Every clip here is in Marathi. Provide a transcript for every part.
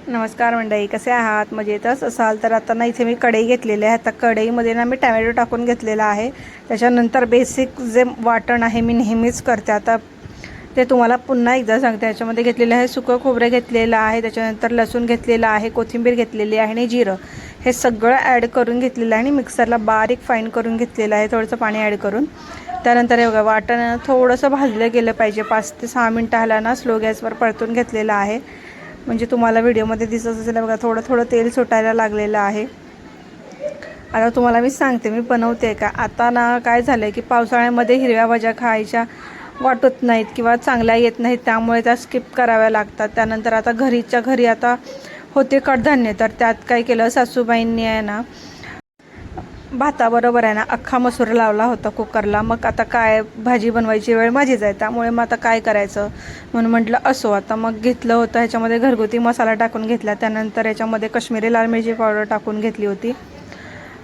नमस्कार मंडळी, कसे आहात? मजेतच असाल तर आता ना इथे मी कढई घेतलेली आहे. आता कढईमध्ये ना मी टॅमॅटो टाकून घेतलेला आहे. त्याच्यानंतर बेसिक जे वाटण आहे मी नेहमीच करते, आता ते तुम्हाला पुन्हा एकदा सांगते. याच्यामध्ये घेतलेलं आहे सुकं खोबरं घेतलेलं आहे, त्याच्यानंतर लसूण घेतलेला आहे, कोथिंबीर घेतलेली आहे आणि जिरं हे सगळं ॲड करून घेतलेलं आहे आणि मिक्सरला बारीक फाईन करून घेतलेलं आहे, थोडंसं पाणी ॲड करून. त्यानंतर हे बघा वाटण थोडंसं भाजलं गेलं पाहिजे. 5 ते 6 मिनटं ह्याला ना स्लो गॅसवर परतून घेतलेलं आहे. म्हणजे तुम्हाला व्हिडिओमध्ये दिसत असेल बघा, थोडं थोडं तेल सुटायला लागलेलं आहे. आता तुम्हाला मी सांगते मी बनवते का. आता ना काय झालं आहे की पावसाळ्यामध्ये हिरव्या भाज्या खायच्या वाटत नाहीत किंवा चांगल्या येत नाहीत, त्यामुळे त्या स्किप कराव्या लागतात. त्यानंतर आता घरीच्या घरी आता होते कडधान्य, तर त्यात काय केलं सासूबाईंनी आहे ना, भाताबरोबर आहे ना अख्खा मसूर लावला होता कुकरला. मग आता काय भाजी बनवायची वेळ माझीच आहे, त्यामुळे मग आता काय करायचं म्हणून म्हटलं असो. आता मग घेतलं होतं, ह्याच्यामध्ये घरगुती मसाला टाकून घेतला. त्यानंतर याच्यामध्ये काश्मीरी लाल मिरची पावडर टाकून घेतली होती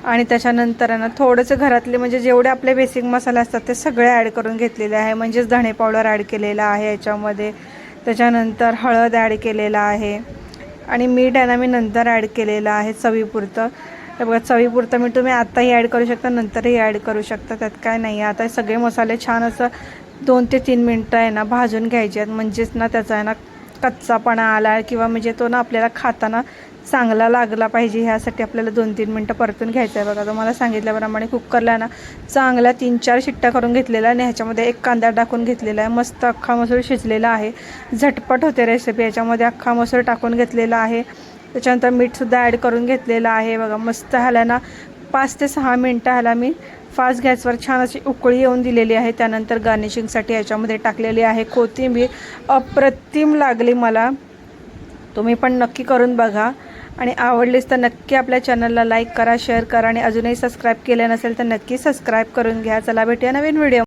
आणि त्याच्यानंतर ना थोडेसे घरातले म्हणजे जेवढे आपले बेसिक मसाले असतात ते सगळे ॲड करून घेतलेले आहे. म्हणजेच धणे पावडर ॲड केलेला आहे याच्यामध्ये, त्याच्यानंतर हळद ॲड केलेला आहे आणि मीठ आहे ना मी नंतर ॲड केलेलं आहे चवीपुरतं. हे बघा चवीपुरतं मीठ तुम्ही आत्ताही ॲड करू शकता, नंतरही ॲड करू शकता, त्यात काय नाही. आता सगळे मसाले छान असं 2 ते 3 मिनटं आहे ना भाजून घ्यायचे आहेत. म्हणजेच ना त्याचा आहे ना कच्चापणा आला किंवा म्हणजे तो ना आपल्याला खाताना चांगला लागला पाहिजे, ह्यासाठी आपल्याला 2-3 मिनटं परतून घ्यायचं आहे. बघा तुम्हाला सांगितल्याप्रमाणे कुकरला ना चांगल्या 3-4 शिट्ट्या करून घेतलेल्या आणि ह्याच्यामध्ये 1 कांदा टाकून घेतलेला आहे. मस्त अख्खा मसूर शिजलेला आहे, झटपट होते रेसिपी. याच्यामध्ये अख्खा मसूर टाकून घेतलेला आहे, त्याच्यानंतर मीठसुद्धा ॲड करून घेतलेलं आहे. बघा मस्त ह्याला ना 5 ते 6 मिनटं ह्याला मी फास्ट गॅसवर छान अशी उकळी येऊन दिलेली आहे. त्यानंतर गार्निशिंगसाठी याच्यामध्ये टाकलेली आहे कोथिंबीर. अप्रतिम लागली मला, तुम्ही पण नक्की करून बघा आणि आवडलीच तर नक्की आपल्या चॅनलला लाईक करा, शेअर करा आणि अजूनही सबस्क्राईब केलं नसेल तर नक्की सबस्क्राईब करून घ्या. चला भेटूया नवीन व्हिडिओ.